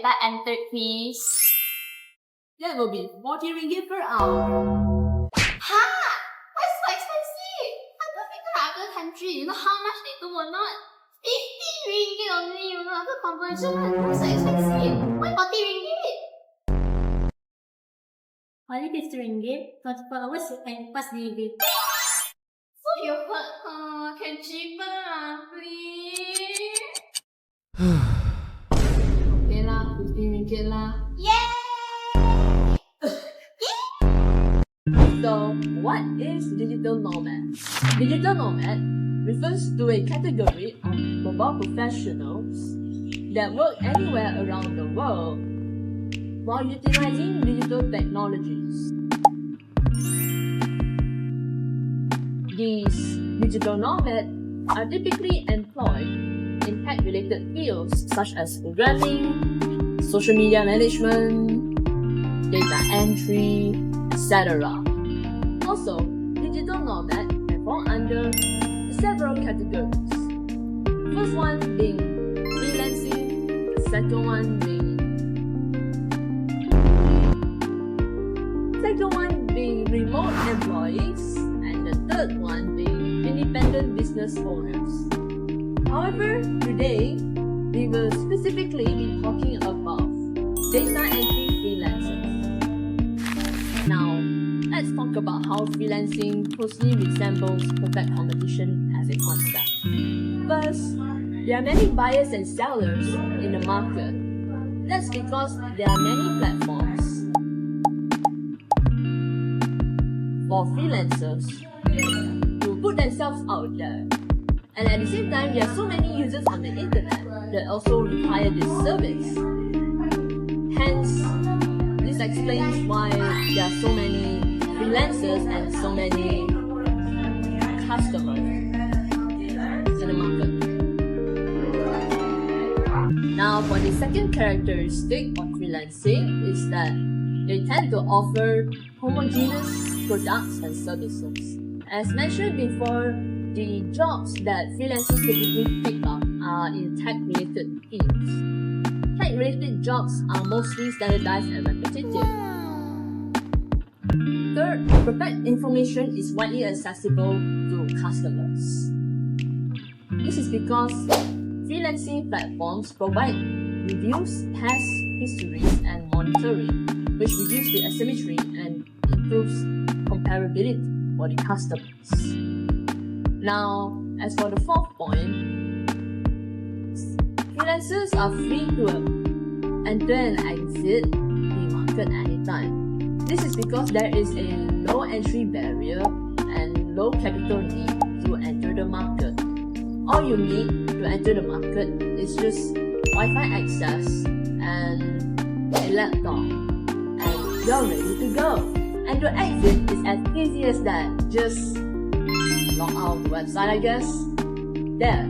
data entered, please? That will be 40 ringgit per hour. Ha! Why so expensive? Other people in other country, you know how much they do or not? 50 ringgit only, you know, the conversion. Why so expensive? Why 40 ringgit? Only 50 ringgit, 24 hours and plus delivery. So you heard, can cheaper, please? Okay lah, 50 ringgit lah. Yay! So, what is digital nomad? Digital nomad refers to a category of mobile professionals that work anywhere around the world while utilizing digital technologies. These digital nomads are typically employed in tech-related fields such as programming, social media management, data entry, etc. Also, digital nomads can fall under several categories. First one being freelancing, the second one being remote employees, and the third one being independent business owners. However, today we will specifically be talking about data entry freelancers. Now, let's talk about how freelancing closely resembles perfect competition as a concept. First, there are many buyers and sellers in the market. That's because there are many platforms for freelancers to put themselves out there. And at the same time, there are so many users on the internet that also require this service. Hence, this explains why there are so many freelancers and so many customers in the market. Now, for the second characteristic of freelancing is that they tend to offer homogeneous products and services. As mentioned before, the jobs that freelancers typically pick up are in tech-related fields. Tech-related jobs are mostly standardized and repetitive. Third, perfect information is widely accessible to customers. This is because freelancing platforms provide reviews, tests, histories, and monitoring, which reduce the asymmetry and improves comparability for the customers. Now, as for the fourth point, freelancers are free to enter and exit the market anytime. This is because there is a low entry barrier and low capital need to enter the market. All you need to enter the market is just Wi-Fi access and a laptop, and you're ready to go. And to exit is as easy as that. Just log out of the website, I guess. There,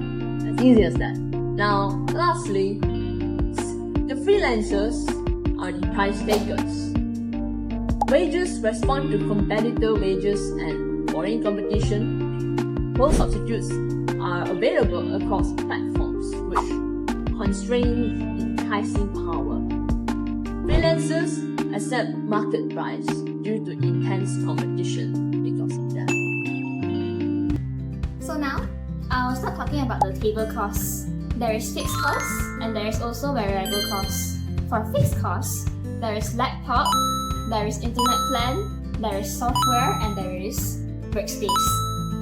as easy as that. Now, lastly, the freelancers are the price takers. Wages respond to competitor wages and foreign competition. Both substitutes are available across platforms, which constrain enticing power. Freelancers accept market price due to intense competition because of that. So now, I'll start talking about the table costs. There is fixed costs and there is also variable costs. For fixed costs, there is laptop, there is internet plan, there is software, and there is workspace.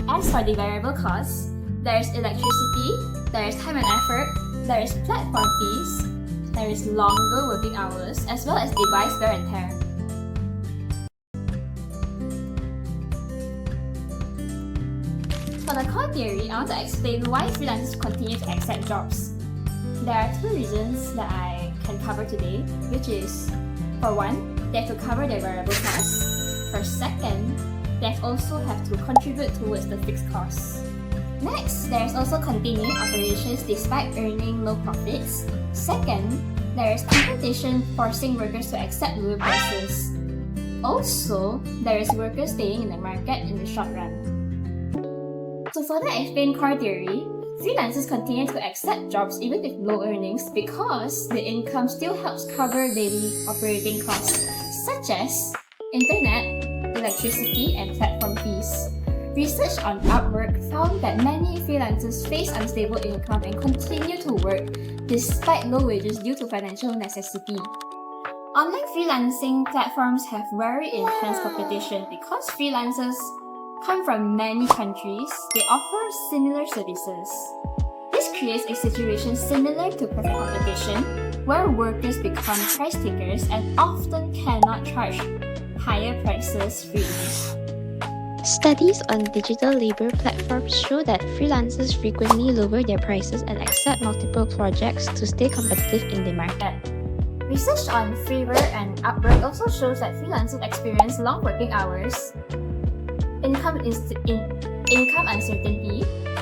As for the variable costs, there is electricity, there is time and effort, there is platform fees, there is longer working hours, as well as device wear and tear. For the core theory, I want to explain why freelancers continue to accept jobs. There are two reasons that I can cover today, which is, for one, they have to cover their variable costs. For second, they also have to contribute towards the fixed costs. Next, there is also continuing operations despite earning low profits. Second, there is competition forcing workers to accept lower prices. Also, there is workers staying in the market in the short run. To further explain core theory, Freelancers continue to accept jobs even with low earnings because the income still helps cover daily operating costs, such as internet, electricity, and platform fees. Research on Upwork found that many freelancers face unstable income and continue to work despite low wages due to financial necessity. Online freelancing platforms have very intense competition because freelancers come from many countries. They offer similar services. This creates a situation similar to perfect competition, where workers become price takers and often cannot charge higher prices freely. Studies on digital labor platforms show that freelancers frequently lower their prices and accept multiple projects to stay competitive in the market. Research on Fiverr and Upwork also shows that freelancers experience long working hours, income uncertainty,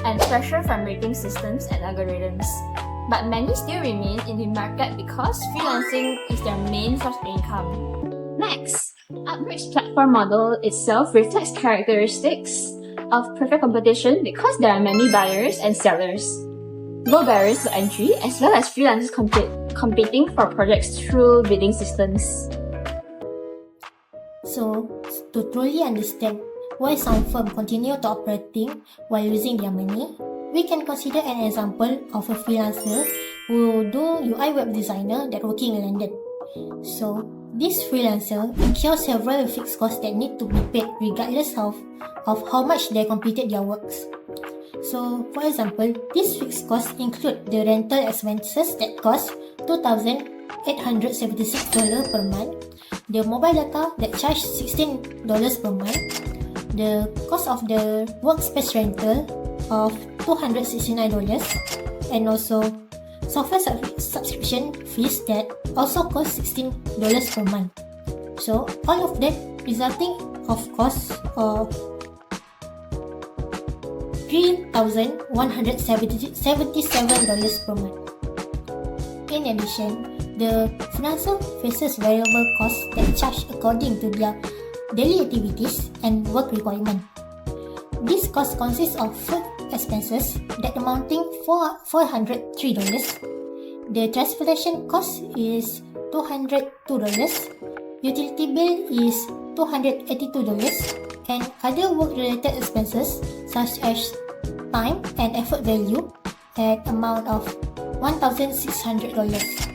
and pressure from rating systems and algorithms. But many still remain in the market because freelancing is their main source of income. Next, Upwork's platform model itself reflects characteristics of perfect competition because there are many buyers and sellers, low barriers to entry, as well as freelancers competing for projects through bidding systems. So, to truly understand why some firms continue to operating while losing their money, we can consider an example of a freelancer who do UI web designer that working in London. So, this freelancer incurs several fixed costs that need to be paid regardless of how much they completed their works. So, for example, these fixed costs include the rental expenses that cost $2,876 per month, the mobile data that charge $16 per month, the cost of the workspace rental of $269, and also software subscription fees that also cost $16 per month. So all of that resulting of costs of $3,177 per month. In addition, the freelancer faces variable costs that charge according to their daily activities and work requirement. This cost consists of food expenses that amounting $403. The transportation cost is $202. Utility bill is $282, and other work-related expenses such as time and effort value at amount of $1,600.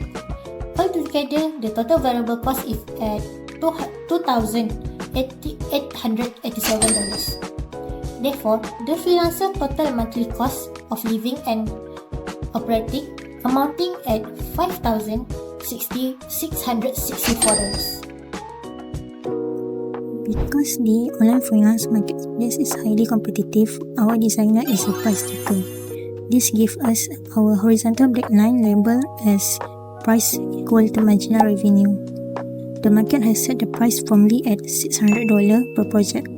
Altogether, the total variable cost is at $2,887. Therefore, the freelancer total monthly cost of living and operating amounting at $5,664. Because the online freelance marketplace is highly competitive, our designer is a price taker. This gives us our horizontal black line label as price equal to marginal revenue. The market has set the price firmly at $600 per project,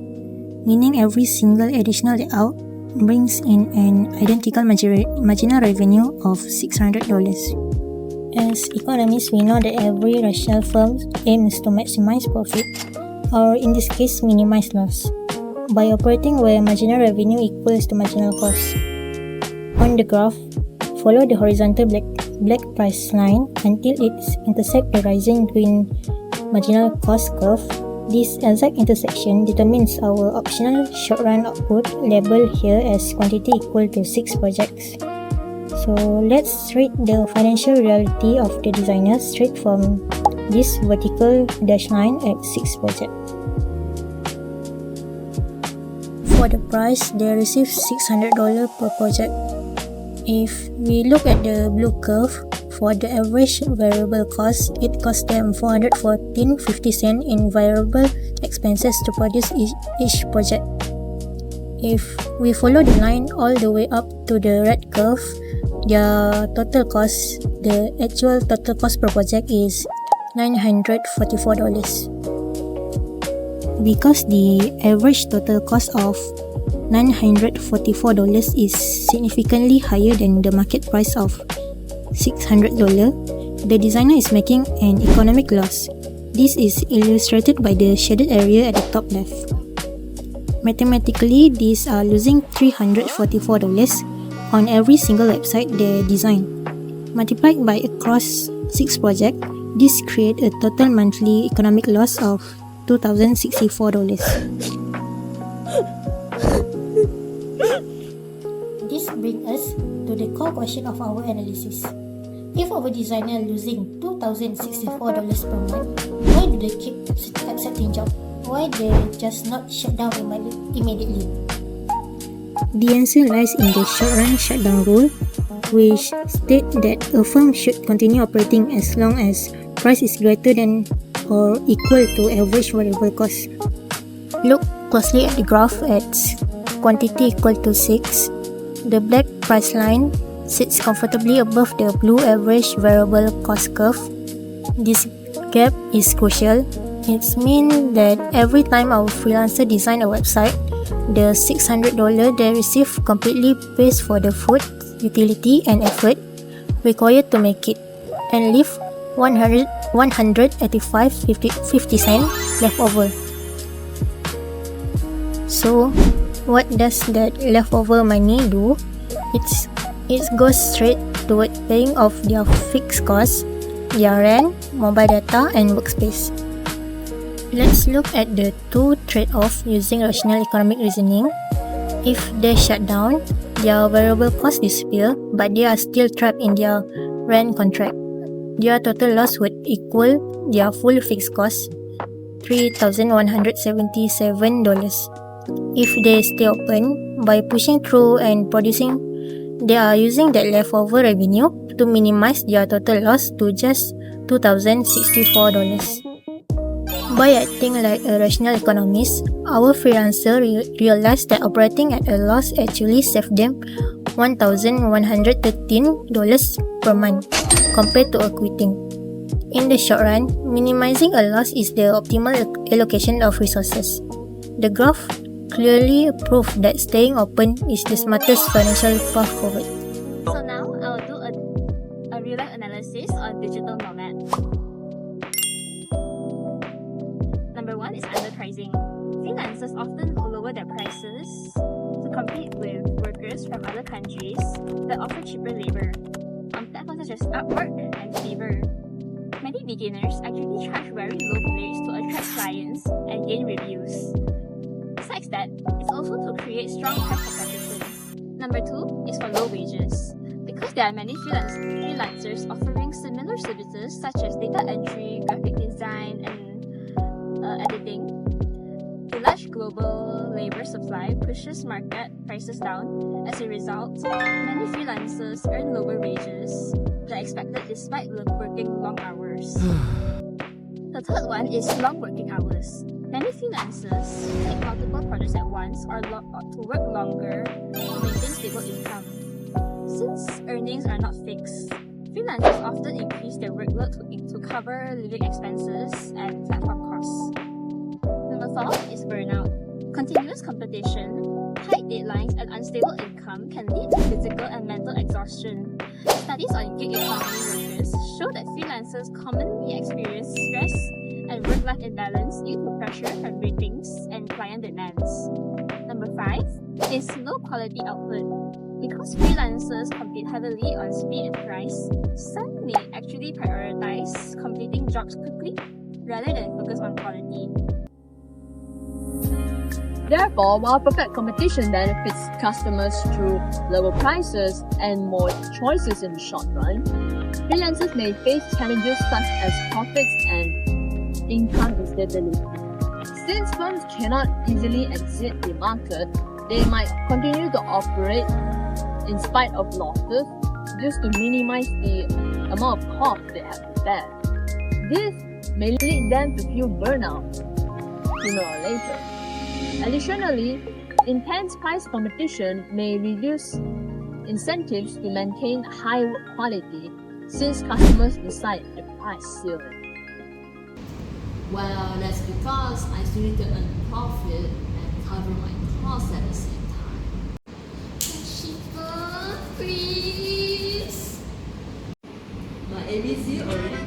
meaning every single additional layout brings in an identical marginal revenue of $600. As economists, we know that every rational firm aims to maximize profit, or in this case, minimize loss, by operating where marginal revenue equals to marginal cost. On the graph, follow the horizontal black price line until it intersects the rising green marginal cost curve. This exact intersection determines our optional short-run output, labeled here as quantity equal to 6 projects. So let's read the financial reality of the designer straight from this vertical dash line at 6 projects. For the price, they receive $600 per project. If we look at the blue curve, for the average variable cost, it costs them $414.50 in variable expenses to produce each project. If we follow the line all the way up to the red curve, their total cost, the actual total cost per project is $944. Because the average total cost of $944 is significantly higher than the market price of $600, the designer is making an economic loss. This is illustrated by the shaded area at the top left. Mathematically, these are losing $344, on every single website they design. Multiplied by across 6 projects, this creates a total monthly economic loss of $2,064. This brings us to the core question of our analysis. If our designer losing $2,064 per month, why do they keep accepting job? Why they just not shut down immediately? The answer lies in the short-run shutdown rule, which states that a firm should continue operating as long as price is greater than or equal to average variable cost. Look closely at the graph at quantity equal to 6. The black price line sits comfortably above the blue average variable cost curve. This gap is crucial. It means that every time our freelancer design a website, the $600 they receive completely pays for the food, utility and effort required to make it, and leave 185.50 cents left over. So, what does that leftover money do? It goes straight toward paying off their fixed costs, their rent, mobile data, and workspace. Let's look at the two trade-offs using rational economic reasoning. If they shut down, their variable costs disappear, but they are still trapped in their rent contract. Their total loss would equal their full fixed cost, $3,177. If they stay open, by pushing through and producing, they are using that leftover revenue to minimize their total loss to just $2,064. By acting like a rational economist, our freelancer realized that operating at a loss actually saved them $1,113 per month compared to quitting. In the short run, minimizing a loss is the optimal allocation of resources. The graph clearly proves that staying open is the smartest financial path forward. So now I'll do a real-life analysis on digital nomad. Number 1 is underpricing. Freelancers often lower their prices to compete with workers from other countries that offer cheaper labor on platforms such as Upwork and Fiverr. Many beginners actually charge very low rates to attract clients and gain reviews. Besides that, it's also to create strong price competition. Number 2 is for low wages. Because there are many freelancers offering similar services such as data entry, graphic design, and editing, the large global labor supply pushes market prices down. As a result, many freelancers earn lower wages than expected despite working long hours. The third one is long working hours. Many freelancers take multiple projects at once or to work longer to maintain stable income. Since earnings are not fixed, freelancers often increase their workload to cover living expenses and platform costs. Number 4 is burnout. Continuous competition, tight deadlines, and unstable income can lead to physical and mental exhaustion. Studies on gig economy workers show that freelancers commonly experience stress and work-life imbalance due to pressure from ratings and client demands. Number 5 is low quality output. Because freelancers compete heavily on speed and price, some may actually prioritize completing jobs quickly rather than focus on quality. Therefore, while perfect competition benefits customers through lower prices and more choices in the short run, freelancers may face challenges such as profits and income instability. Since firms cannot easily exit the market, they might continue to operate in spite of losses just to minimize the amount of cost they have to bear. This may lead them to feel burnout sooner or later. Additionally, intense price competition may reduce incentives to maintain high quality since customers decide the price ceiling. Well, that's because I still need to earn profit and cover my costs at the same time. Sharifah, please. My ABC already